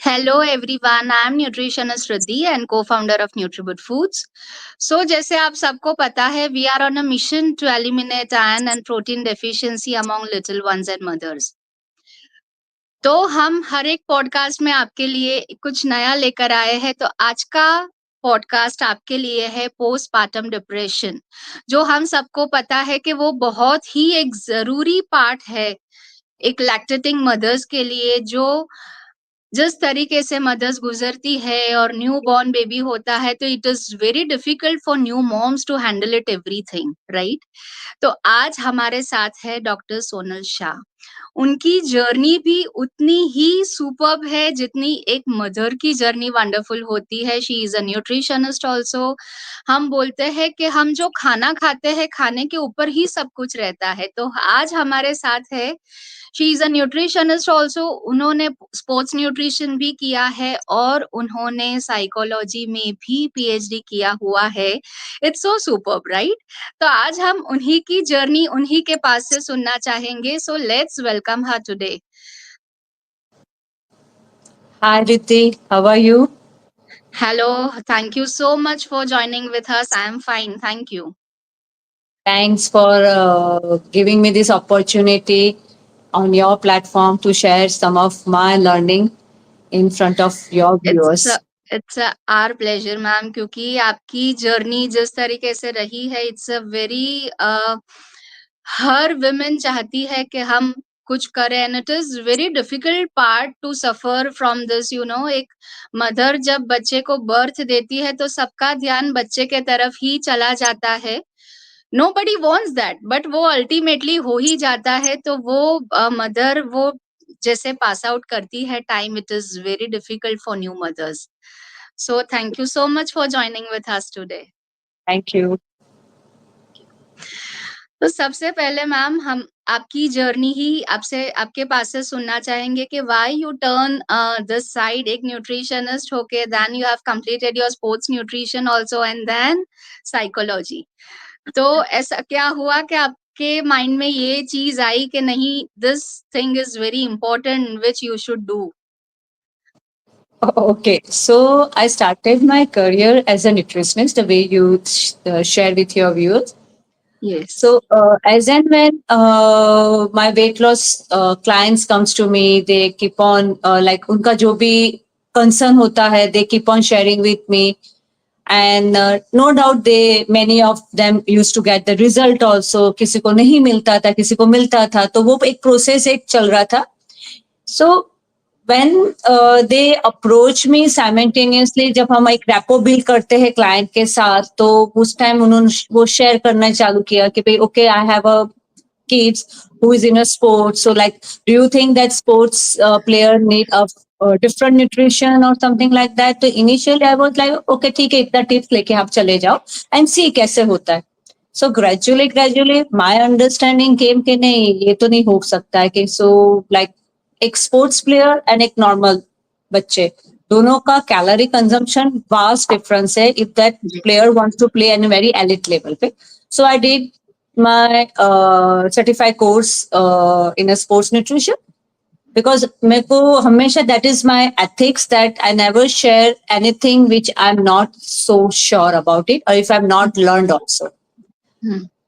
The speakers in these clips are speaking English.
Hello everyone, I am nutritionist Riddhi and co-founder of Nutribut Foods. So जैसे आप सबको पता है, we are on a mission to eliminate iron and protein deficiency among little ones and mothers. तो हम हर एक podcast में आपके लिए कुछ नया लेकर आए हैं। तो आज का पॉडकास्ट आपके लिए है पोस्टपार्टम डिप्रेशन, जो हम सबको पता है कि वो बहुत ही एक जरूरी पार्ट है एक लैक्टेटिंग मदर्स के लिए। जो जिस तरीके से मदर्स गुजरती है और न्यू बॉर्न बेबी होता है, तो it is very difficult for new moms to handle it everything, right? तो आज हमारे साथ है डॉक्टर सोनल शाह। उनकी जर्नी भी उतनी ही सुपर्ब है जितनी एक मदर की जर्नी वंडरफुल होती है। She is a nutritionist also. हम बोलते हैं कि हम जो खाना खाते हैं, खाने के ऊपर ही सब कुछ रहता है। तो आज हमारे साथ है, she is a nutritionist also. उन्होंने स्पोर्ट्स न्यूट्रिशन भी किया है और उन्होंने साइकोलॉजी में भी पीएचडी किया हुआ है। It's so superb, right? तो आज हम उन्हीं की जर्नी उन्हीं के पास से सुनना चाहेंगे। So let's welcome her today. Hi Riddhi, how are you? Hello, thank you so much for joining with us. I am fine, thank you. Thanks for giving me this opportunity on your platform to share some of my learning in front of your its viewers. It's our pleasure ma'am, क्योंकि आपकी journey जिस तरीके से रही है, it's a very हर women चाहती है कि हम कुछ करें, and it is very difficult part to suffer from this, you know. एक मदर जब बच्चे को बर्थ देती है तो सबका ध्यान बच्चे के तरफ ही चला जाता है। नोबडी वांट्स दैट, बट वो अल्टीमेटली हो ही जाता है। तो वो मदर वो जैसे पास आउट करती है time, it is very difficult for new mothers. So thank you so much for joining with us today. Thank you. तो सबसे पहले मैम, हम आपकी जर्नी ही आपसे आपके पास से सुनना चाहेंगे कि why you turn this side एक न्यूट्रिशनिस्ट होके, then you have completed your sports nutrition also and then psychology. तो ऐसा क्या हुआ कि आपके माइंड में ये चीज आई कि नहीं, this thing is very important which you should do? Okay, so I started my career as a nutritionist, the way you share with your viewers. Yes. So as and when my weight loss clients comes to me, they keep on like उनका जो भी concern होता है, they keep on sharing with me, and no doubt they many of them used to get the result also. किसी को नहीं मिलता था, किसी को मिलता था, तो वो एक process एक चल रहा था. So when they approach me simultaneously, जब हम एक रैपो बिल्ड करते हैं क्लाइंट के साथ, तो उस टाइम उन्होंने वो शेयर करना चालू किया कि भाई okay, I have a kids who is in a sport, so like do you think that sports player need a different nutrition or something like that. तो initially I was like okay ठीक है, इतना tips लेके आप चले जाओ and see कैसे होता है. So gradually my understanding came कि नहीं, ये तो नहीं हो सकता है कि so like एक स्पोर्ट्स प्लेयर एंड एक नॉर्मल बच्चे, दोनों का कैलोरी कंजम्पशन वास्ट डिफरेंस है if that yes. Player wants to play an very elite level पे. So I did my certified course in a sports nutrition because मेरे को हमेशा that is my ethics that I never share anything which I'm not so sure about it or if I'm not learned also.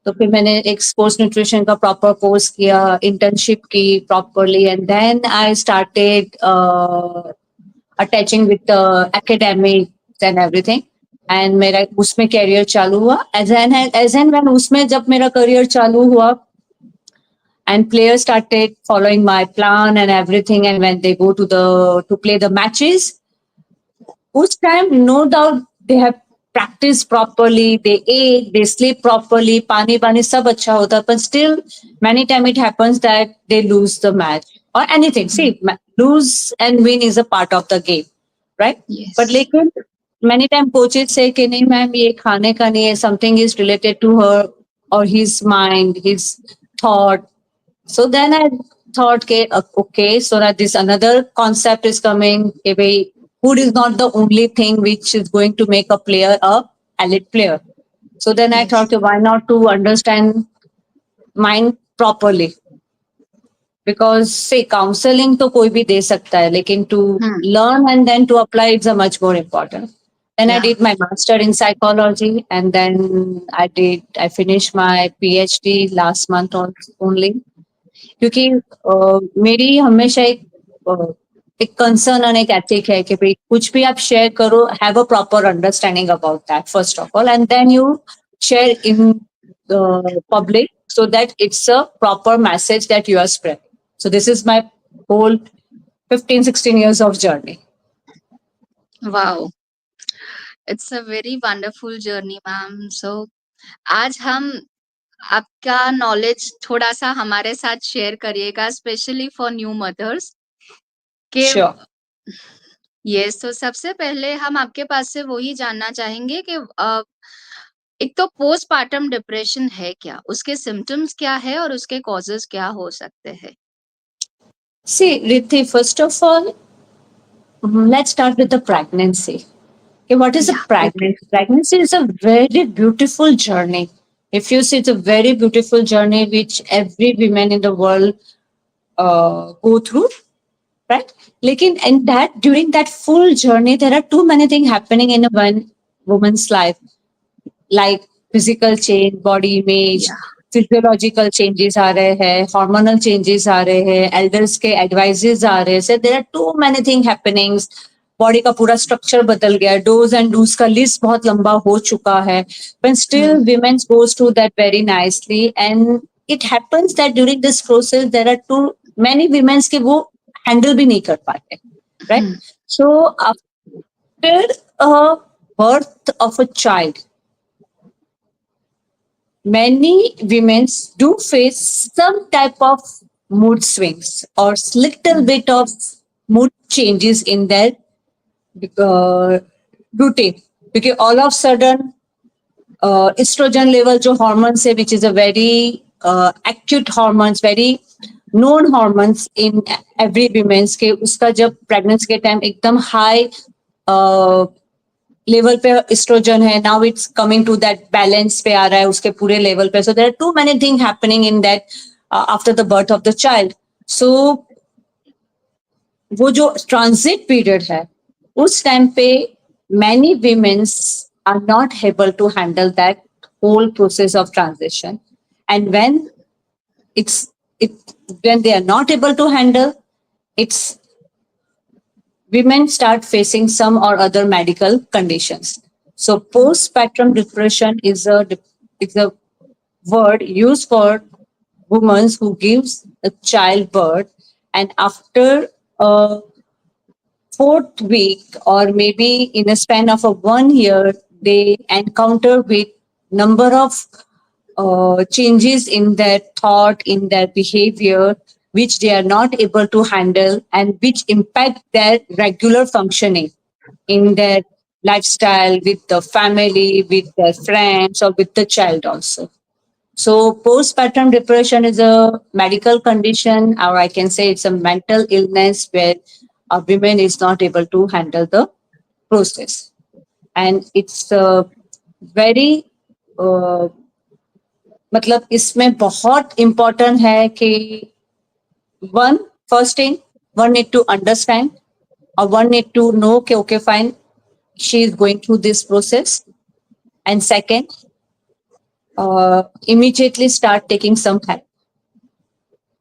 तो फिर मैंने एक sports nutrition का proper course किया, internship की properly, and then I started attaching with academics and everything. एंड मेरा उसमें करियर चालू हुआ एज एन व्हेन उसमें जब मेरा करियर चालू हुआ and players started following my plan and everything, and when they go to play the matches, whose time no doubt they have practiced properly, they ate, they sleep properly, pani sab acha hota, but still many time it happens that they lose the match or anything. See, lose and win is a part of the game, right? Yes. But लेकिन many time coaches say कि नहीं ma'am ये खाने का नहीं है, something is related to her or his mind, his thought. So then I thought, okay, so that this another concept is coming. Okay, bhai, food is not the only thing which is going to make a player a elite player. So then I yes. thought, why not to understand mind properly? because say counseling तो कोई भी दे सकता है, लेकिन to learn and then to apply it's a much more important. Then I Yeah. did my master in psychology, and then I finished my PhD last month only. क्योंकि मेरी हमेशा एक कंसर्न और एक एथिक है कि भाई कुछ भी आप शेयर करो, have a proper understanding about that first of all, and then you share in public so that it's a proper message that you are spreading. So this is my whole 15-16 years of journey. Wow. It's a very wonderful journey, ma'am. So आज हम आपका knowledge थोड़ा सा हमारे साथ share करिएगा, specially for new mothers के। Sure. Yes, तो सबसे पहले हम आपके पास से वही जानना चाहेंगे कि एक तो पोस्टपार्टम डिप्रेशन है क्या, उसके सिम्टम्स क्या है और उसके कॉजेस क्या हो सकते हैं? See, Rithi, first of all, let's start with the pregnancy. Okay, what is a Yeah, pregnancy? Pregnancy is a very beautiful journey. If you see, it's a very beautiful journey which every woman in the world go through, right? Lekin in that during that full journey, there are too many things happening in a one woman's life, like physical change, body image, yeah. physiological changes आ रहे हैं, hormonal changes आ रहे हैं, elders के advices आ रहे हैं. So there are too many things happening. Body का पूरा structure बदल गया, डोज एंड डूज का लिस्ट बहुत लंबा हो चुका है, but still womens goes through that very nicely, and it happens that during this process there are too many womens के वो हैंडल भी नहीं कर पाते, right? So after birth of a child, many women do face some type of mood swings or little bit of mood changes in their routine, because all of sudden estrogen level जो hormones है, which is a very acute hormones, very known hormones in every women's के, उसका जब pregnancy के time एकदम high level पे oestrogen है, now it's coming to that balance पे आ रहा है उसके पूरे लेवल पे. So there are too many thing happening in that after the birth of the child. So वो जो ट्रांजिट पीरियड है, उस टाइम पे many womens are not able to handle that whole process of transition, and when when they are not able to handle, it's women start facing some or other medical conditions. So postpartum depression is a word used for women who gives a child birth, and after a fourth week or maybe in a span of a 1 year, they encounter with number of changes in their thought, in their behavior, which they are not able to handle and which impact their regular functioning in their lifestyle, with the family, with their friends, or with the child also. So postpartum depression is a medical condition, or I can say it's a mental illness where a woman is not able to handle the process. And it's very मतलब इसमें बहुत important है कि one first thing, one need to understand और one need to know कि okay fine, she is going through this process, and second, immediately start taking some help.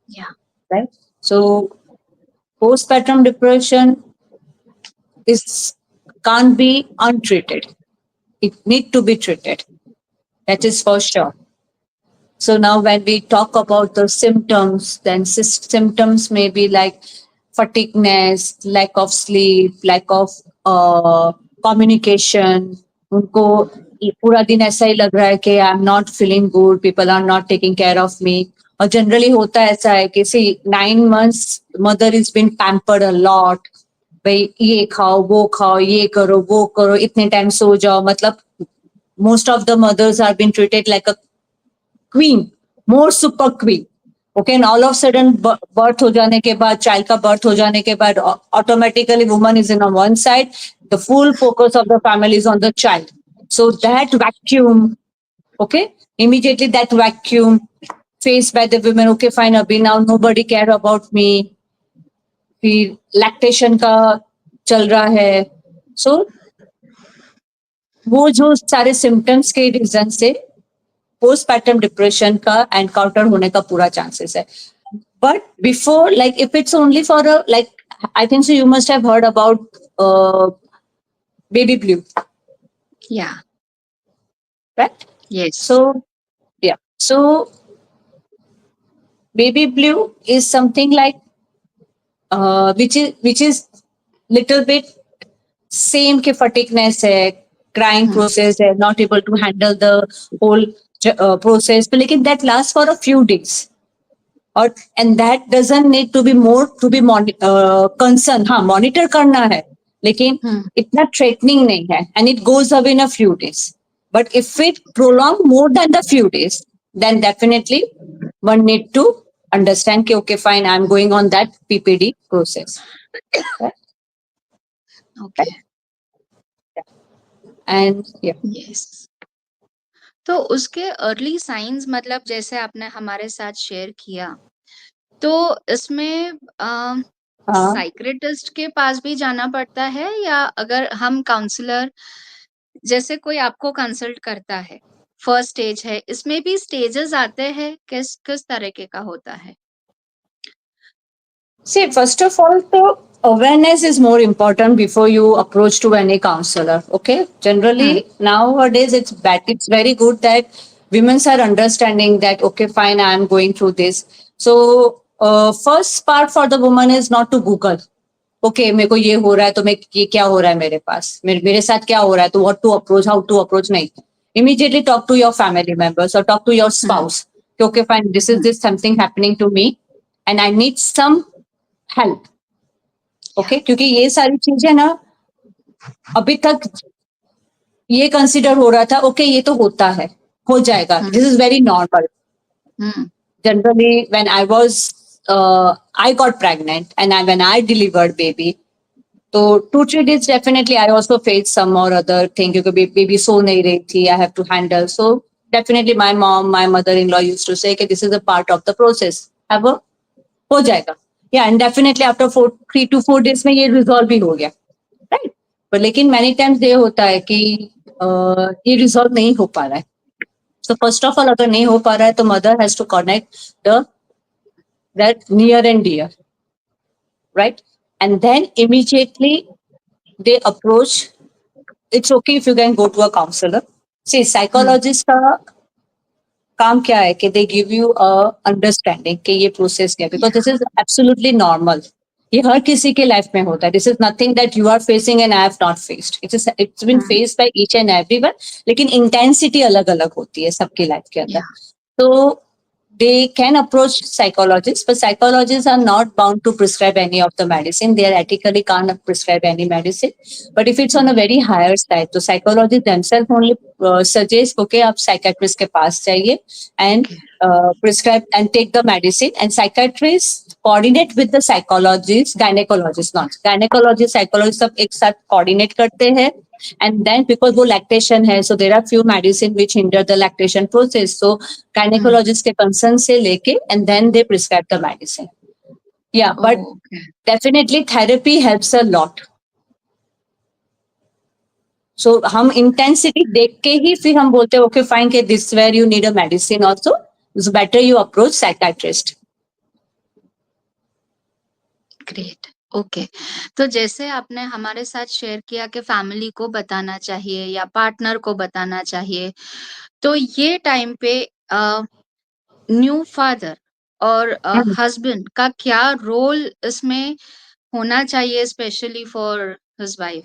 Yeah. Right? So postpartum depression can't be untreated. It need to be treated. That is for sure. So now when we talk about the symptoms, then symptoms may be like fatigueness, lack of sleep, lack of communication. उनको पूरा दिन ऐसा ही लग रहा है कि I am not feeling good, people are not taking care of me. और generally होता ऐसा है कि see 9 months mother is been pampered a lot, भाई ये खाओ, ये करो, इतने टाइम सो जाओ. मतलब most of the mothers are being treated like a queen, more super queen. Okay, and all of a sudden birth हो जाने के बाद, child का birth हो जाने के बाद, automatically woman is in on one side, the full focus of the family is on the child. So that vacuum, okay, immediately that vacuum faced by the women. Okay, fine, abhi now nobody care about me. फिर lactation का चल रहा है. So वो जो सारे symptoms के reason से postpartum depression का encounter होने का पूरा chances है. But before, like if it's only for a, like I think so you must have heard about baby blue, Yeah. right? Yes. So yeah, so baby blue is something like which is little bit same के fatigness है, crying process है, not able to handle the whole process, but लेकिन that lasts for a few days. और and that doesn't need to be more to be concern. हाँ monitor करना है लेकिन इतना threatening नहीं है, and it goes away in a few days. But if it prolong more than the few days, then definitely one need to understand कि okay fine, I'm going on that PPD process. Okay. And yeah. Yes. तो उसके early signs मतलब जैसे आपने हमारे साथ share किया, तो इसमें साइकियाट्रिस्ट के पास भी जाना पड़ता है, या अगर हम काउंसलर जैसे कोई आपको कंसल्ट करता है, फर्स्ट स्टेज है, इसमें भी स्टेजेस आते हैं, किस किस तरीके का होता है? See, first of all, the awareness is more important before you approach to any counselor. Okay, generally nowadays it's very good that women are understanding that okay fine, I am going through this. So first part for the woman is not to Google. Okay, मेरे को ये हो रहा है तो मैं ये क्या हो रहा है मेरे पास, मेरे साथ क्या हो रहा है, तो what to approach, how to approach, नहीं. Immediately talk to your family members or talk to your spouse. Okay, fine, this something happening to me and I need some help. Okay, क्योंकि ये सारी चीजें ना अभी तक ये कंसिडर हो रहा था ओके ये तो होता है, हो जाएगा, this is very normal. Generally when I was I got pregnant and when I delivered baby, तो 2-3 days definitely I also face some और अदर थिंग, क्योंकि बेबी सो नहीं रही थी, I have to handle. So definitely my mom, my mother in law used to say कि this is a part of the process, हो जाएगा. Yeah, and definitely after 3 to 4 days में ये रिजॉल्व भी हो गया, राइट. पर लेकिन मैनी टाइम्स ये होता है कि ये रिजॉल्व नहीं हो पा रहा है. सो फर्स्ट ऑफ ऑल अगर नहीं हो पा रहा है तो mother has to connect that near and dear, right. And then immediately they approach. It's okay if you can go to a counsellor. See psychologist का काम क्या है कि they give you a understanding कि ये प्रोसेस क्या है, because this is absolutely normal. ये हर किसी के लाइफ में होता है. This is nothing that you are facing and I have not faced. It's been faced by each and everyone, लेकिन इंटेंसिटी अलग अलग होती है सबकी लाइफ के अंदर. तो they can approach psychologists, but psychologists are not bound to prescribe any of the medicine. They are ethically can't prescribe any medicine. But if it's on a very higher side, so psychologists themselves only suggest, okay, आप psychiatrist के पास जाइए and prescribe and take the medicine. And psychiatrists coordinate with the psychologists, gynecologists, not gynecologists, psychologists सब एक साथ coordinate करते हैं. And then because वो lactation है, so there are few medicine which hinder the lactation process. So gynecologist के concern से लेके and then they prescribe the medicine. Yeah, but definitely therapy helps a lot. So हम intensity देख के ही फिर हम बोलते हैं okay fine कि this where you need a medicine also. It's better you approach psychiatrist. Great. Okay. तो जैसे आपने हमारे साथ शेयर किया कि फैमिली को बताना चाहिए या पार्टनर को बताना चाहिए, तो ये टाइम पे न्यू फादर और हस्बैंड का क्या रोल इसमें होना चाहिए, specially for his wife?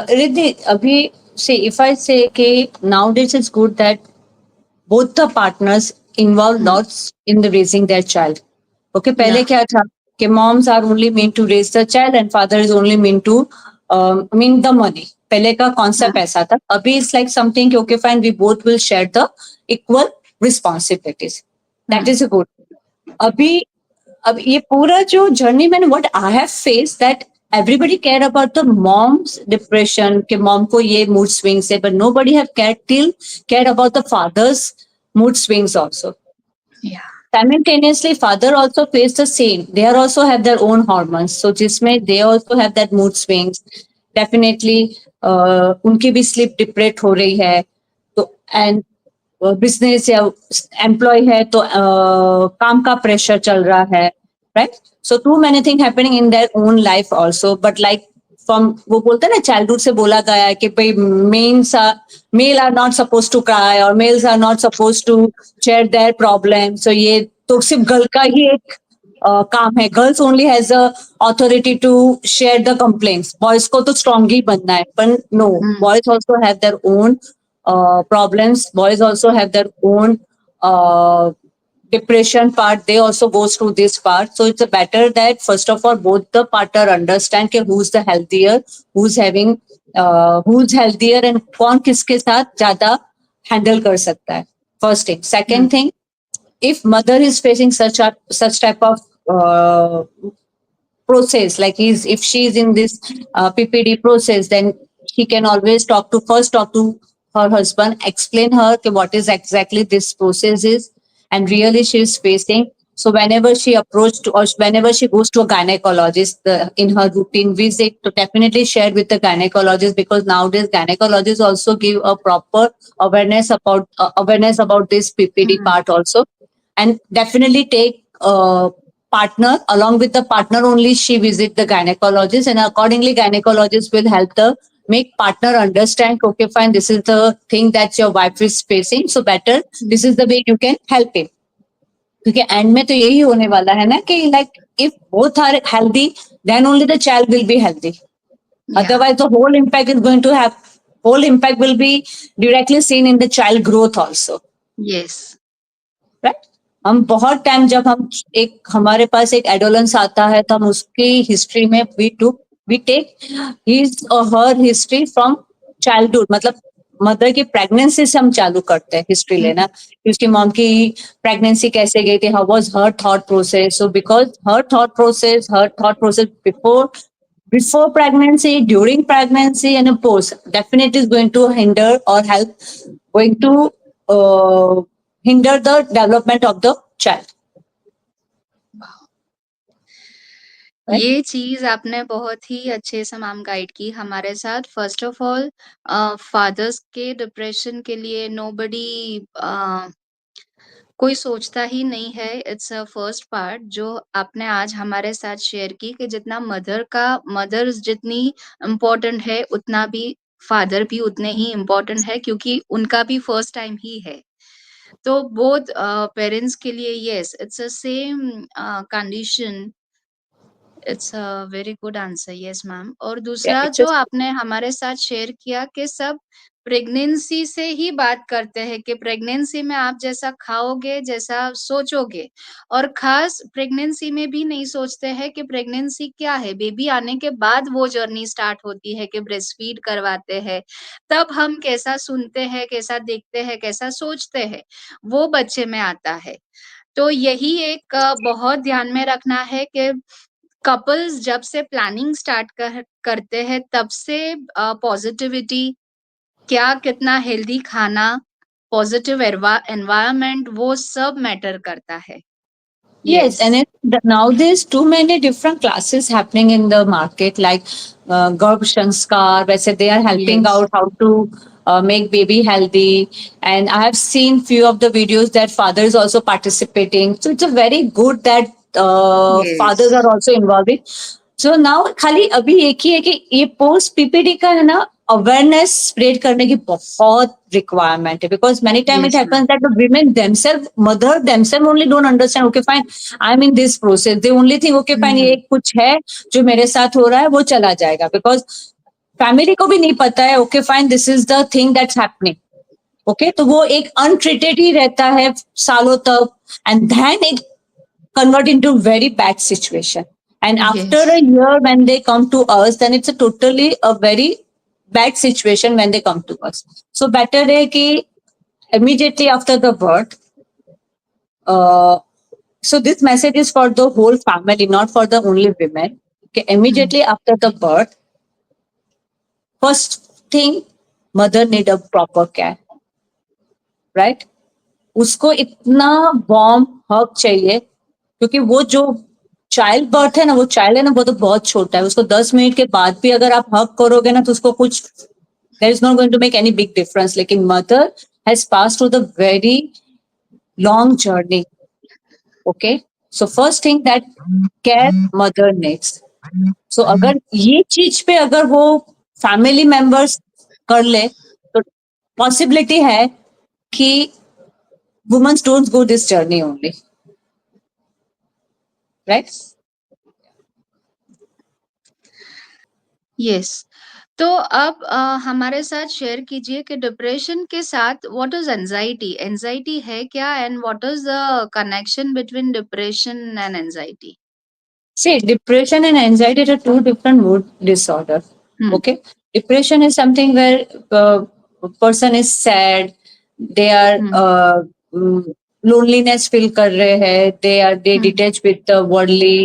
Riddhi, abhi, see, if I say कि nowadays it's good that both the partners involve lots in the raising their child. Okay, पहले क्या था कि moms are only meant to raise the child and father is only meant to mean the money. पहले का concept ऐसा था. अभी it's like something कि okay fine, we both will share the equal responsibilities. That is a good. अभी अब ये पूरा जो जर्नी मैंने what I have faced that everybody care about the mom's depression कि mom को ये mood swings है, but nobody have cared about the father's mood swings also. Yeah. Simultaneously, father also face the same. They are also have their own hormones. So जिसमें they also have that mood swings. Definitely, उनकी भी sleep deprived हो रही है. तो and business या employ है तो काम का प्रेशर चल रहा है, right. So too many thing happening in their own life also, but like from वो बोलते हैं ना चाइल्डहुड से बोला गया है कि भाई male are not suppose to cry और males are not suppose to share their problem. So ये तो सिर्फ गर्ल का ही एक काम है. Girls only has a authority to share the complaints. Boys को तो स्ट्रांग ही बनना है, पर no, Hmm. Boys also have their own problems. Boys also have their own depression part. They also goes through this part. So it's a better that first of all both the partner understand कि who's the healthier, who's having who's healthier and कौन किसके साथ ज्यादा handle कर सकता है. First thing. Hmm. Second thing, if mother is facing such type of process, like he's if she's in this ppd process, then she can always talk to her husband, explain her कि what is exactly this process is and really she is facing. So whenever she approached or whenever she goes to a gynecologist in her routine visit, to definitely share with the gynecologist, because nowadays gynecologists also give a proper awareness about this ppd Hmm. part also. And definitely take partner, along with the partner only she visit the gynecologist, and accordingly gynecologist will help the make partner understand, okay fine, this is the thing that your wife is facing, so better this is the way you can help him. क्योंकि end में तो यही होने वाला है ना कि like if both are healthy then only the child will be healthy. Yeah. Otherwise the whole impact is going to have whole impact will be directly seen in the child growth also, Yes. Right. हम बहुत time जब हम एक हमारे पास एक adolescence आता है तो हम उसकी हिस्ट्री में वी टेक हिज और हर हिस्ट्री फ्रॉम चाइल्डहुड, मतलब मदर की प्रेगनेंसी से हम चालू करते हैं हिस्ट्री लेना कि उसकी मॉम की प्रेगनेंसी कैसे गई थी, how was her thought process. So because her thought process before pregnancy, during pregnancy, and post, definitely is going to hinder or help, going to hinder the development of the child. Right? ये चीज आपने बहुत ही अच्छे से ma'am guide की हमारे साथ. First of all, fathers के डिप्रेशन के लिए नोबडी कोई सोचता ही नहीं है. इट्स अ फर्स्ट पार्ट जो आपने आज हमारे साथ शेयर की कि जितना मदर्स जितनी इम्पोर्टेंट है, उतना भी फादर भी उतने ही इम्पोर्टेंट है, क्योंकि उनका भी फर्स्ट टाइम ही है. तो बोथ पेरेंट्स के लिए yes, it's a same condition. It's a very good answer. Yes ma'am. और Yeah, दूसरा it's जो just आपने हमारे साथ शेयर किया कि सब प्रेगनेंसी से ही बात करते हैं कि प्रेगनेंसी में आप जैसा खाओगे, जैसा सोचोगे, और खास प्रेगनेंसी में भी नहीं सोचते हैं कि प्रेगनेंसी क्या है. बेबी आने के बाद वो जर्नी स्टार्ट होती है कि ब्रेस्ट फीड करवाते हैं. तब हम कैसा सुनते हैं, कैसा देखते हैं, कैसा सोचते हैं, वो बच्चे में आता है. तो यही एक बहुत ध्यान में रखना है कि कपल्स जब से प्लानिंग स्टार्ट करते हैं, तब से पॉजिटिविटी, क्या कितना हेल्दी खाना, पॉजिटिव एनवायरनमेंट, वो सब मैटर करता है. yes, yes. and now there's too many different classes happening in the market, like Garb Sanskar, where they are helping yes. out how to make baby healthy. And I have seen few of the videos that fathers also participating. So it's a very good that yes. fathers are also involving. So now खाली अभी एक ही है कि ये post PPD का है ना, awareness spread करने की बहुत रिक्वायरमेंट है, because many time it yes ma'am. Happens that the women themselves, mother themselves only don't understand, okay fine, I am in this process, they only think okay fine ये कुछ है जो मेरे साथ हो रहा है वो चला जाएगा, बिकॉज फैमिली को भी नहीं पता है okay fine this is the thing that's happening. Okay, तो वो एक अनट्रीटेड ही रहता है सालों तक, and then it convert into very bad situation. And after यस. a year when they come to us, then it's a totally a very bad situation when they come to us. So better है कि immediately after the birth, so this message is for the whole family, not for the only women. Okay, immediately after the birth, first thing, mother need a proper care, right? उसको इतना warm हक चाहिए, क्योंकि वो जो child birth है ना, वो चाइल्ड है ना, वो तो बहुत छोटा है, उसको 10 मिनट के बाद भी अगर आप हक करोगे ना तो उसको कुछ, there is not going to make any big difference. लेकिन mother has pass through the very long journey. Okay, so first thing that care mother needs. So अगर ये चीज पे अगर वो फैमिली मेंबर्स कर ले तो पॉसिबिलिटी है कि womens don't go this journey only, right? Yes. तो अब हमारे साथ शेयर कीजिए कि डिप्रेशन के साथ व्हाट इज एंजाइटी? एंजाइटी है क्या, and what is the connection between depression and anxiety? See, depression and anxiety are two different mood disorder. Hmm. Okay, depression is something where a person is sad, they are Hmm. loneliness feel कर रहे हैं, they Hmm. detach with the worldly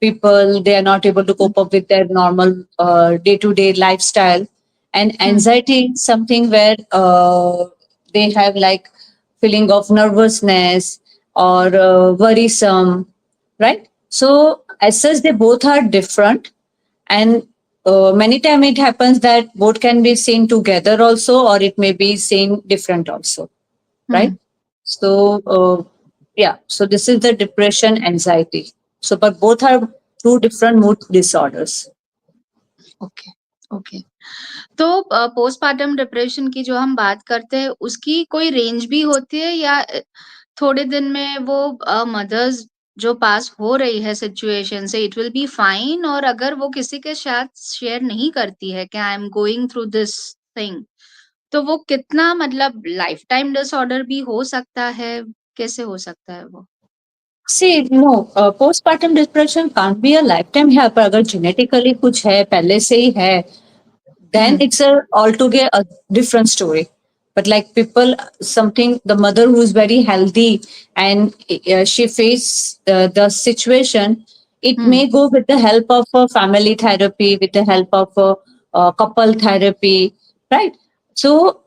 people, they are not able to cope up with their normal day to day lifestyle. And Hmm. anxiety is something where they have like feeling of nervousness or worrisome, right? So as such, they both are different, and many times it happens that both can be seen together also, or it may be seen different also, right? Hmm. So yeah, so this is the depression, anxiety. So, but both are two different mood disorders. Okay, okay. तो postpartum depression की जो हम बात करते हैं, उसकी कोई range भी होती है, या थोड़े दिन में वो मदर्स जो पास हो रही है सिचुएशन से, इट विल बी फाइन, और अगर वो किसी के साथ शेयर नहीं करती है कि I am going through this thing, तो वो कितना मतलब लाइफ टाइम डिसऑर्डर भी हो सकता है? कैसे हो सकता है वो? See, no, postpartum depression can't be a lifetime है, पर अगर genetically कुछ है, पहले से ही है, then hmm, it's a altogether a different story. But like people, something, the mother who is very healthy and she face the situation, it hmm, may go with the help of a family therapy, with the help of a, couple therapy, right? So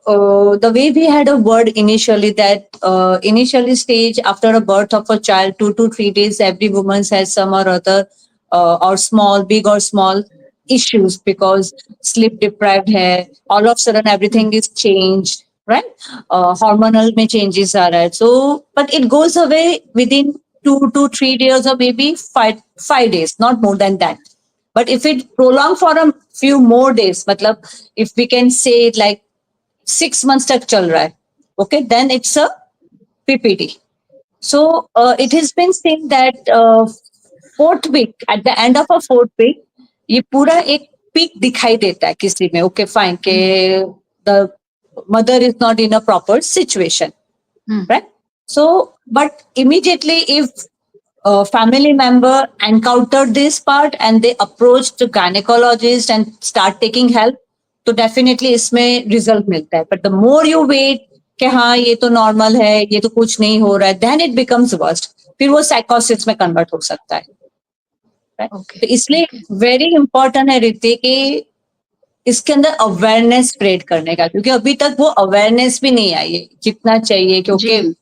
the way we had a word initially, that initially stage after a birth of a child, 2 to 3 days, every woman has some or other or small, big or small issues because sleep deprived hai, all of a sudden hmm, everything is changed, right? Hormonal में changes are right. So but it goes away within 2 to 3 days or maybe five days, not more than that. But if it prolong for a few more days, matlab, if we can say it like 6 months तक चल रहा है, okay, then it's a PPD. So it has been seen that fourth week, at the end of a fourth week, ये पूरा एक peak दिखाई देता है किसी में. ओके फाइन के hmm, the mother is not in a proper situation, hmm, right? So but immediately if a family member encountered this part and they approach the gynecologist and start taking help, तो definitely इसमें result मिलता है. But the more you wait कि हाँ ये तो normal है, ये तो कुछ नहीं हो रहा है, देन इट बिकम्स वर्स्ट. फिर वो साइकोसिस में कन्वर्ट हो सकता है, right? ओके, तो इसलिए ओके। वेरी इंपॉर्टेंट है रीति कि इसके अंदर अवेयरनेस स्प्रेड करने का, क्योंकि अभी तक वो अवेयरनेस भी नहीं आई है जितना चाहिए. जी। क्योंकि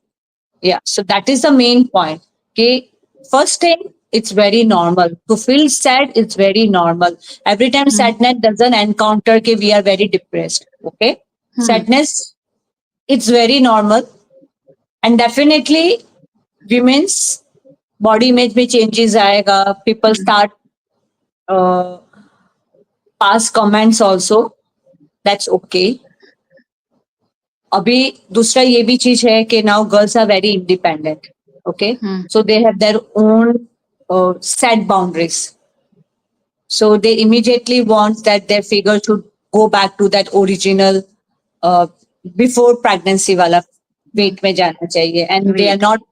yeah, so that is the main point. Okay, first thing, it's very normal to feel sad. It's very normal. Every time hmm, sadness doesn't encounter कि we are very depressed. Okay, hmm, sadness, it's very normal, and definitely women's body image में changes आएगा. People hmm, start uh, pass comments also. That's okay. अभी दूसरा ये भी चीज है कि now girls are very independent. Okay, hmm, so they have their own set boundaries. So they immediately want that their figure should go back to that original before pregnancy wala hmm, weight में जाना चाहिए, and they are weight. not,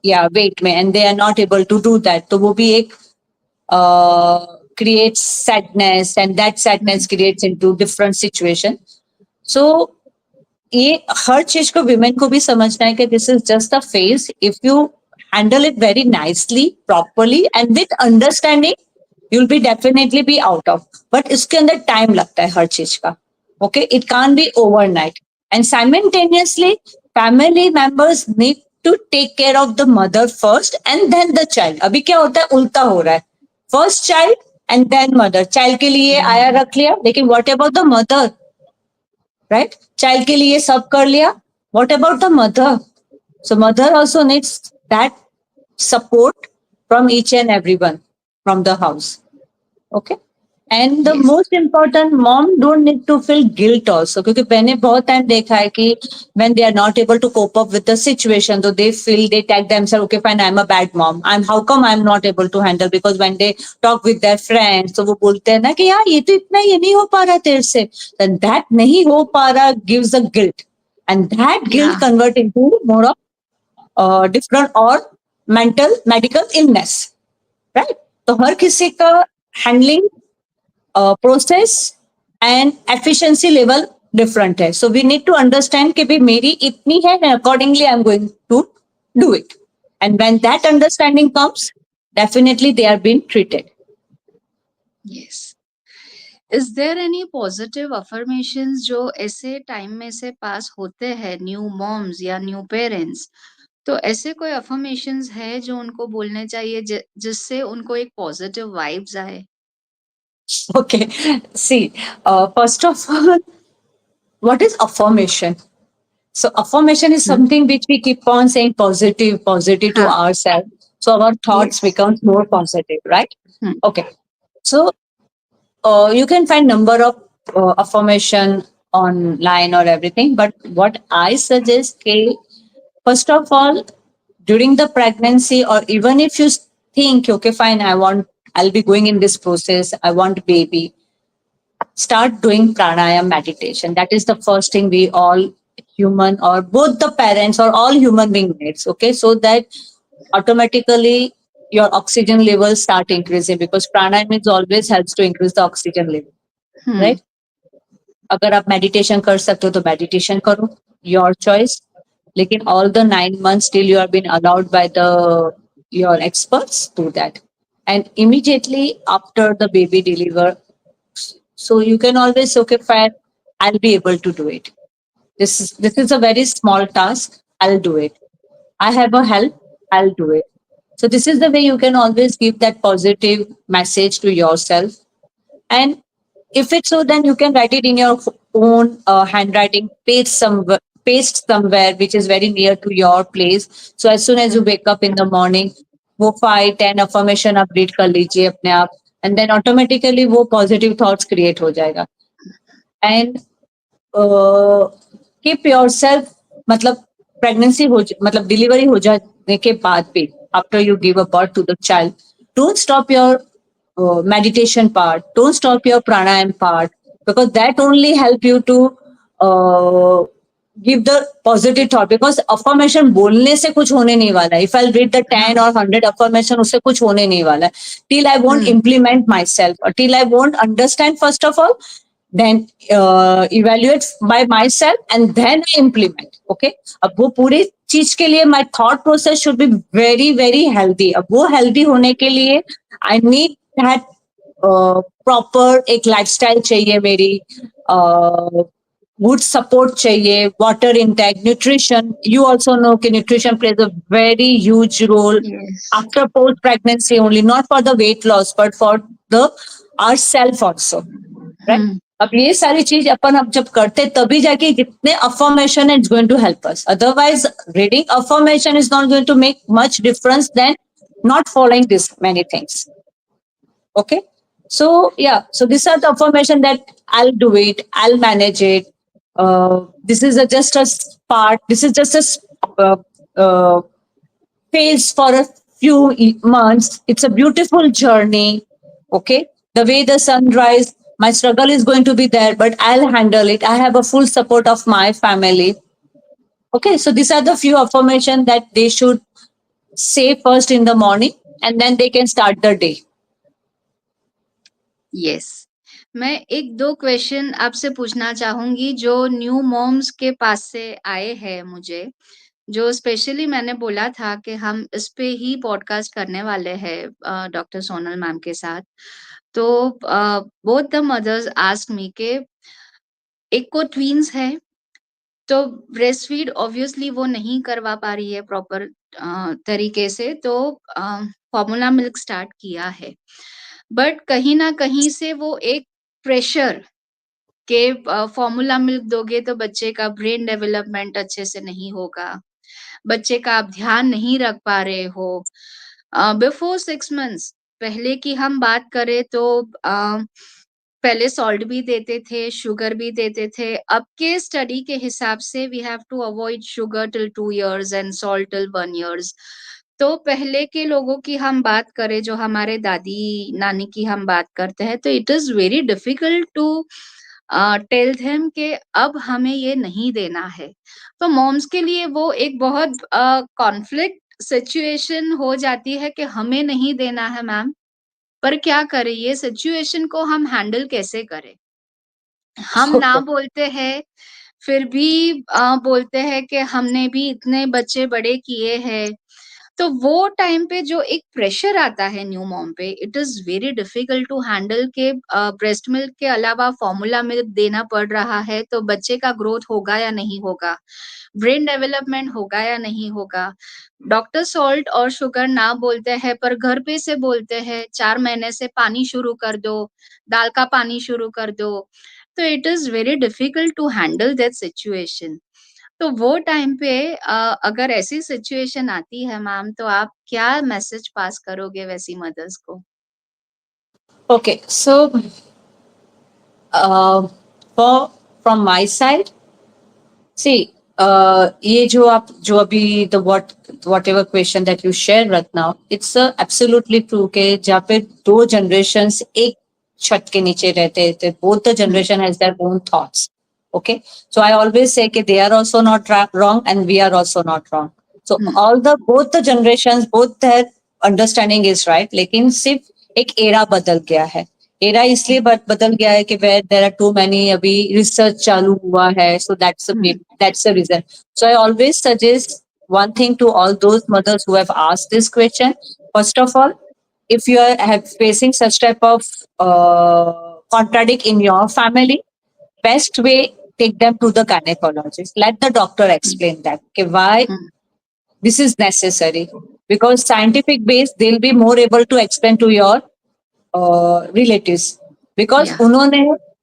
yeah, weight में, and they are not able to do that. तो वो भी एक creates sadness, and that hmm, sadness creates into different situation. So ये हर चीज को विमेन को भी समझना है कि this is just a phase. If you handle it very nicely, properly and with understanding, you will be definitely be out of. But इसके अंदर टाइम लगता है हर चीज का. Okay, it can be overnight. And simultaneously family members need to take care of the mother first and then the child. अभी क्या होता है, उल्टा हो रहा है, first child and then mother. child के लिए आया रख लिया, लेकिन what about the mother, right? child के लिए सब कर लिया, what about the mother? So mother also needs that support from each and everyone from the house. Okay. And the Yes. most important, mom don't need to feel guilt also, क्योंकि मैंने बहुत time देखा है कि when they are not able to cope up with the situation, so they feel, they tag themselves, okay fine, I'm a bad mom, I'm, how come I'm not able to handle, because when they talk with their friends, तो वो बोलते हैं ना कि यार ये तो इतना, ये नहीं हो पा रहा तेरे से, then that नहीं हो पा रहा gives a guilt, and that guilt Yeah. convert into more of different or mental medical illness, right? तो हर किसी का handling process and efficiency level different है, so we need to understand कि भाई मेरी इतनी है, accordingly I am going to do it, and when that understanding comes, definitely they are being treated. Yes. Is there any positive affirmations जो ऐसे time में से पास होते हैं न्यू मॉम्स या न्यू पेरेंट्स, तो ऐसे कोई अफर्मेशंस है जो उनको बोलने चाहिए जिससे उनको एक पॉजिटिव वाइब्स आए? Okay, see, first of all, what is affirmation? So affirmation is Hmm. something which we keep on saying positive, positive to हाँ. ourselves. So our thoughts Yes. become more positive, right? Hmm. Okay. So you can find number of affirmation online or everything, but what I suggest, okay, first of all, during the pregnancy, or even if you think, okay fine, I'll be going in this process, I want baby, start doing pranayam meditation. That is the first thing we all human, or both the parents or all human being needs, okay, so that automatically your oxygen levels start increasing, because pranayam is always helps to increase the oxygen level, Hmm. right? अगर आप meditation कर सकते हो तो meditation करो, your choice, लेकिन all the 9 months till you have been allowed by the your experts, do that. And immediately after the baby deliver, so you can always, okay fine, I'll be able to do it, this is a very small task, I'll do it, I have a help, I'll do it. So this is the way you can always give that positive message to yourself. And if it's so, then you can write it in your own handwriting, paste somewhere which is very near to your place. So as soon as you wake up in the morning, वो 5-10 affirmation आप read कर लीजिए अपने आप, and then automatically वो positive thoughts create हो जाएगा. And keep yourself, मतलब प्रेगनेंसी मतलब डिलीवरी हो जाने के बाद भी, after you give a birth to the child, don't stop your meditation part, don't stop your pranayam part, because that only help you to give the positive thought, because affirmation बोलने से कुछ होने नहीं वाला है. If I'll read the 10 or 100 affirmation, उससे कुछ होने नहीं वाला है till I won't implement myself, or till I won't understand first of all, then evaluate by myself and then I implement. Okay, अब वो पूरी चीज के लिए my thought process should be very very healthy. अब वो healthy होने के लिए I need that प्रॉपर एक लाइफस्टाइल चाहिए मेरी, गुड सपोर्ट चाहिए, water intake, nutrition. You also know कि nutrition plays a very huge role Yes. After post pregnancy, only not for the weight loss but for the our self also, right? Hmm. अब ये सारी चीज अपन अब जब करते तभी जाके जितने affirmation is going to help us, otherwise reading affirmation is not going to make much difference then not following this many things. Okay, so yeah, so these are the affirmation that I'll do it, I'll manage it. This is just a part, this is just a uh, uh, phase for a few months. It's a beautiful journey. Okay, the way the sunrise, my struggle is going to be there, but I'll handle it, I have a full support of my family. Okay, so these are the few affirmation that they should say first in the morning, and then they can start the day. Yes. मैं एक दो question आपसे पूछना चाहूंगी जो new moms के पास से आए हैं मुझे, जो स्पेशली मैंने बोला था कि हम इस पे ही पॉडकास्ट करने वाले हैं डॉक्टर सोनल मैम के साथ. तो both the mothers ask me के एक को ट्वींस है, तो ब्रेस्ट फीड ऑब्वियसली वो नहीं करवा पा रही है प्रॉपर तरीके से, तो फॉर्मूला मिल्क स्टार्ट किया है। बट कहीं न कहीं से वो एक प्रेशर के फॉर्मूला मिल्क दोगे तो बच्चे का ब्रेन डेवलपमेंट अच्छे से नहीं होगा। बच्चे का आप ध्यान नहीं रख पा रहे हो। बिफोर 6 मंथ्स पहले की हम बात करें तो पहले सॉल्ट भी देते थे, शुगर भी देते थे। अब के स्टडी के हिसाब से we have to avoid sugar till 2 years and salt till 1 years. तो पहले के लोगों की हम बात करें, जो हमारे दादी-नानी की हम बात करते हैं, तो it is very difficult to tell them कि अब हमें ये नहीं देना है। तो मॉम्स के लिए वो एक बहुत कॉन्फ्लिक्ट सिचुएशन हो जाती है कि हमें नहीं देना है मैम, पर क्या करें, ये सिचुएशन को हम हैंडल कैसे करें? हम ना Okay. बोलते हैं, फिर भी बोलते हैं कि हमने भी इतने बच्चे बड़े किए हैं। तो वो टाइम पे जो एक प्रेशर आता है न्यू मॉम पे, it is very difficult to handle के ब्रेस्ट मिल्क के अलावा फॉर्मूला मिल्क देना पड़ रहा है, तो बच्चे का ग्रोथ होगा या नहीं होगा? ब्रेन डेवलपमेंट होगा या नहीं होगा? डॉक्टर सॉल्ट और शुगर ना बोलते हैं, पर घर पे से बोलते हैं 4 महीने से पानी शुरू कर दो, दाल का पानी शुरू कर दो। तो it is very difficult to handle that situation. तो वो टाइम पे अगर ऐसी सिचुएशन आती है मैम, तो आप क्या मैसेज पास करोगे वैसी मदर्स को? Okay. So, for from my side, see, ये जो अभी the whatever question that you shared right now, it's absolutely true के जहाँ पे दो generations एक छत के नीचे रहते थे, both the hmm, generation has their own thoughts. Okay, so I always say कि they are also not wrong and we are also not wrong. So hmm, both the generations, both their understanding is right. लेकिन सिर्फ एक era बदल गया है. Era इसलिए बदल गया है कि where there are too many अभी रिसर्च चालू हुआ है, so hmm, that's the reason. So I always suggest one thing to all those mothers who have asked this question. First of all, if you are facing such type of contradict in your family, best way, take them to the gynecologist. Let the doctor hmm, explain that okay, why hmm, this is necessary, because scientific base they'll be more able to explain to your relatives, because या उन्होंने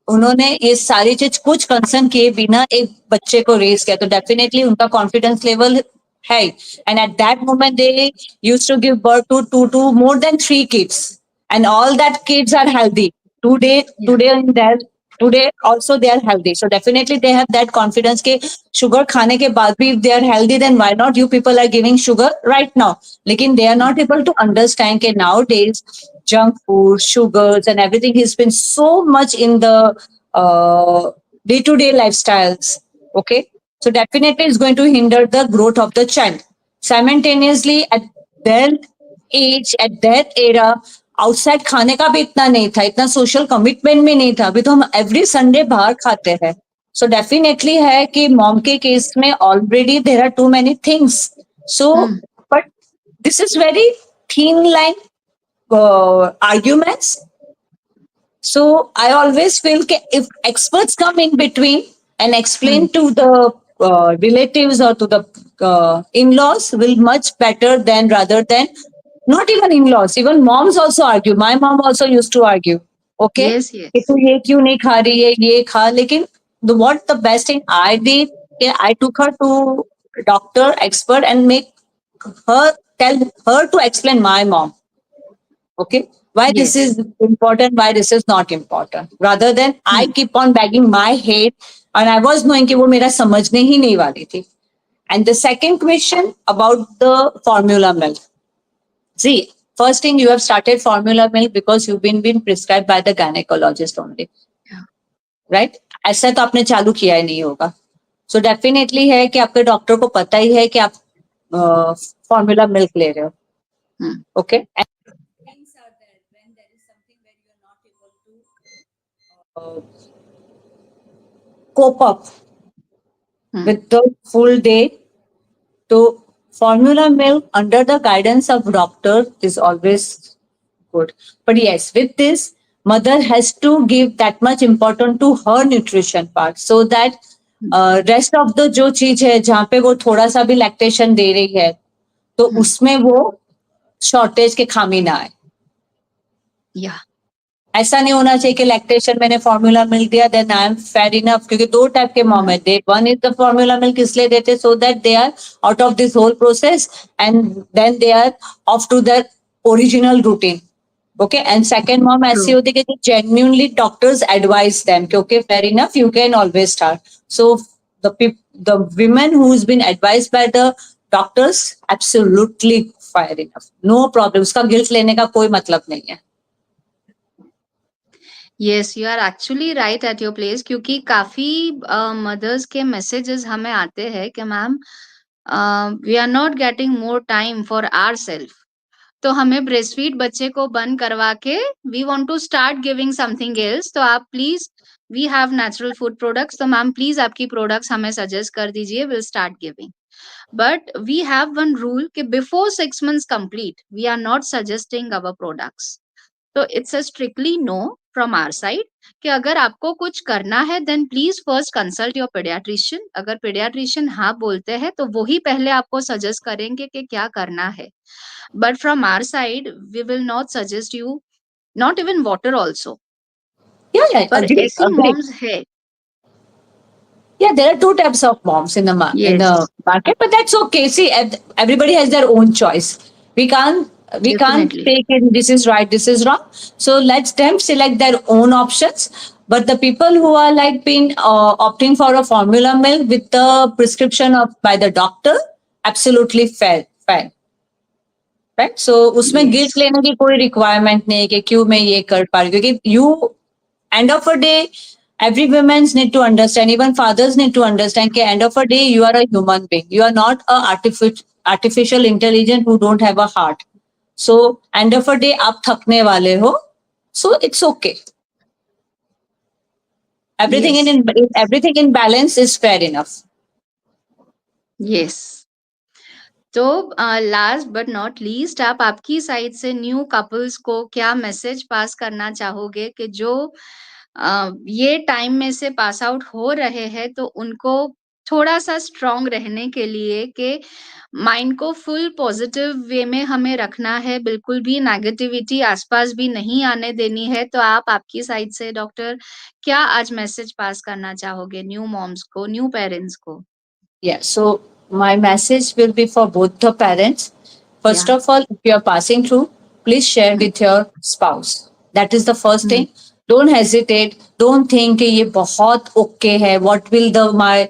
उन्होंने ये सारी चीज कुछ concern किए बिना एक बच्चे को रेज किया, तो डेफिनेटली उनका कॉन्फिडेंस लेवल है. And at that moment they use to give birth to more than 3 kids and all that kids are healthy today. या Today also they are healthy, so definitely they have that confidence के sugar खाने के बाद भी if they are healthy, then why not you people are giving sugar right now. लेकिन they are hmm, not able to understand के nowadays junk food, sugars, and everything has been so much in the day-to-day lifestyles. Okay, so definitely it's going to hinder the growth of the child. Simultaneously, at their age, at that era, outside खाने का भी इतना नहीं था, इतना social commitment भी नहीं था. अभी तो हम एवरी संडे बाहर खाते हैं. सो डेफिनेटली है कि मॉम के केस में already there are too many things. So hmm, but this is very thin line arguments. So I always feel that if experts come in between and hmm, explain to the relatives or to the in-laws, will much better than rather than not even in-laws. Even moms also argue. My mom also used to argue. Okay, yes, कि yes, तू ये क्यों नहीं खा रही है, ये खा. लेकिन what the best thing I did, I took her to doctor expert and make her tell her to explain my mom. Okay, why this yes, is important, why this is not important, rather than I hmm, keep on bagging my head. And I was knowing कि वो मेरा समझने ही नहीं वाली थी. And the second question about the formula milk. See, first thing, you have started formula milk because you've been prescribed by the gynecologist only, या right? ऐसा तो आपने चालू किया ही नहीं होगा. So definitely है कि आपके डॉक्टर को पता ही है कि आप फॉर्मूला मिल्क ले रहे हो. हुँ, Okay, and things are there when there is something where you are not able to cope up hmm, with the full day. So formula milk under the guidance of doctor is always good. But yes, with this, mother has to give that much importance to her nutrition part, so that rest of the जो चीज है जहाँ पे वो थोड़ा सा भी lactation दे रही है तो उसमें वो शॉर्टेज के खामी ना आए. या ऐसा नहीं होना चाहिए कि लैक्टेशन मैंने फॉर्मूला मिल्क दिया then I am fair enough, क्योंकि दो टाइप के मॉम है. They one is the formula milk इसलिए देते so that they are out of this whole process and then they are off to their original routine. Okay, and second mom ऐसी true. होती है कि genuinely doctors advise them कि okay fair enough you can always start. So the women who's been advised by the doctors absolutely fair enough, no problem. उसका guilt लेने का कोई मतलब नहीं है. Yes, you are actually right at your place, क्योंकि काफ़ी मदर्स के मैसेजेस हमें आते हैं कि ma'am we are not getting more time for ourselves, तो हमें ब्रेस्टफीड बच्चे को बंद करवा के we want to start giving something else, तो आप please, we have natural food products, तो मैम प्लीज आपकी प्रोडक्ट्स हमें सजेस्ट कर दीजिए, will start giving. But we have one rule कि before 6 months complete we are not suggesting our products. तो it's a strictly no from our side कि अगर आपको कुछ करना है then please first consult your paediatrician. अगर पीडियाट्रिशियन हाँ बोलते हैं तो वही पहले आपको सजेस्ट करेंगे कि क्या करना है. But from our side we will not suggest you not even water also. Yeah, पर agree, ऐसी agree. मॉम्स है. Yeah, there are two types of moms in the in Yes, the market, but that's okay. See, everybody has their own choice. We can't we can't definitely. take it. This is right. This is wrong. So let them select their own options. But the people who are like been opting for a formula milk with the prescription of by the doctor, absolutely fair, fair. Right. So उसमें guilt Yes, लेने की कोई requirement नहीं है कि क्यों मैं ये कर पा रही हूँ, क्योंकि you end of a day every women's need to understand, even fathers need to understand कि end of a day you are a human being, you are not a artificial intelligent who don't have a heart. So end of a day आप थकने वाले हो, so it's okay. Everything yes, everything in balance is fair enough. yes. तो last but not least, आप आपकी side से new couples को क्या मैसेज पास करना चाहोगे कि जो ये टाइम में से पास आउट हो रहे हैं, तो उनको थोड़ा सा स्ट्रांग रहने के लिए कि माइंड को फुल पॉजिटिव वे में हमें रखना है, बिल्कुल भी नेगेटिविटी आसपास भी नहीं आने देनी है, तो आप आपकी साइड से डॉक्टर क्या आज मैसेज पास करना चाहोगे न्यू मॉम्स को, न्यू पेरेंट्स को? Yeah, so my message will be for both the parents. First या. of all, if you are passing through, please share with your spouse. That is the first thing. Don't hesitate. Don't think कि ये बहुत okay है. What will the my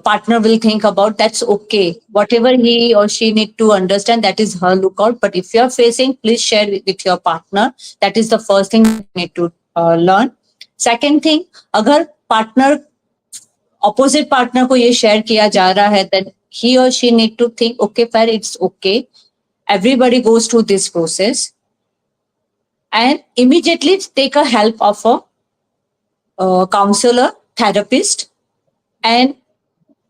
partner will think about? That's okay. Whatever he or she need to understand, that is her lookout. But if you are facing, please share with your partner. That is the first thing you need to learn. Second thing, अगर partner opposite partner को ये share किया जा रहा है, then he or she need to think okay fair, it's okay, everybody goes through this process, and immediately take a help of a counselor, therapist, and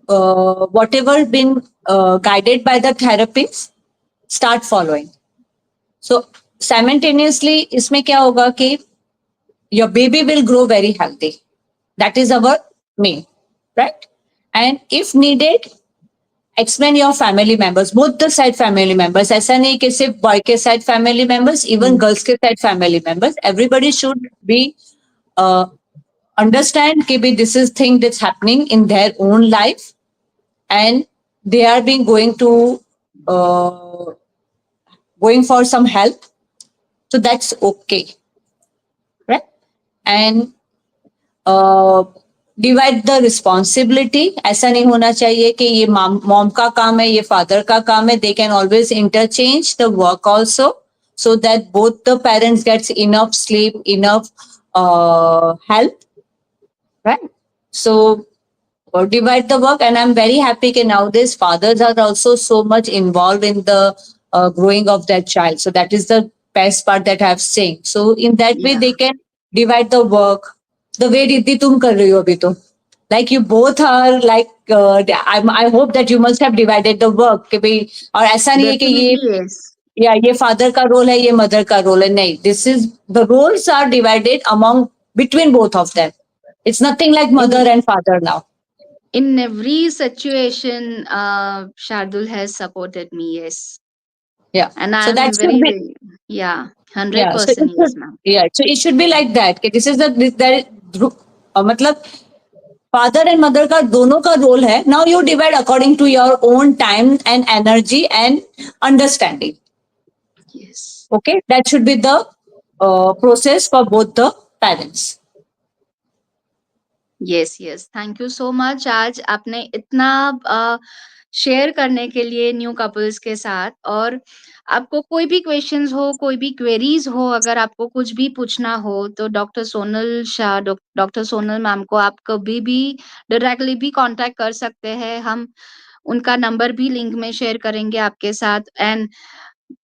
whatever been guided by the therapist, start following. So simultaneously इसमें क्या होगा कि your baby will grow very healthy. That is our main, right? And if needed, explain your family members, both the side family members. ऐसा नहीं कि सिर्फ boy के side family members, even girls के side family members. Everybody should be understand कि भी this is thing that's happening in their own life, and they are being going for some help. So that's okay, right? And divide the responsibility. ऐसा नहीं होना चाहिए कि ये mom का काम है, ये फादर का काम है. They can always interchange the work also, so that both the parents gets enough sleep, enough help, right? So divide the work, and I'm very happy that nowadays fathers are also so much involved in the growing of their child. So that is the best part that I've seen. So in that way Yeah, they can divide the work the way Riddhi तुम कर रही हो अभी तो. Like you both are like I hope that you must have divided the work कि भाई, और ऐसा नहीं है कि ये definitely yes. या ये फादर का रोल है, ये मदर का रोल है. नहीं, this is the roles are divided among between both of them. It's nothing like mother and father now. In every situation, Shardul has supported me, yes. Yeah. And So that I'm should very, be, very, yeah, yeah. So 100% it yes, should, ma'am. yeah. So it should be like that. Okay, this is the this, that मतलब father and mother का दोनों का role है. Now you divide according to your own time and energy and understanding. Yes. Okay, that should be the process for both the parents. Yes yes, thank you so much आज आपने इतना share करने के लिए new couples के साथ. और आपको कोई भी क्वेश्चंस हो, कोई भी क्वेरीज हो, अगर आपको कुछ भी पूछना हो तो doctor Sonal Shah, doctor Sonal ma'am को आप कभी भी डायरेक्टली भी कांटेक्ट कर सकते हैं. हम उनका नंबर भी लिंक में शेयर करेंगे आपके साथ. And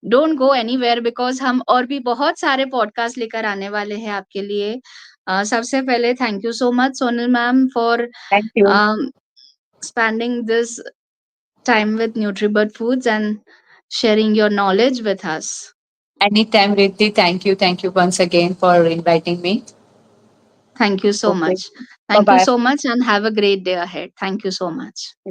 don't go anywhere because हम और भी बहुत सारे पॉडकास्ट लेकर आने वाले हैं आपके लिए. सबसे पहले thank you so much Sonal ma'am for Thank you. spending this time with NutriBud Foods and sharing your knowledge with us. Anytime, Riddhi. Thank you once again for inviting me. Thank you so Okay. much. Bye Thank you bye. so much and have a great day ahead. Thank you so much.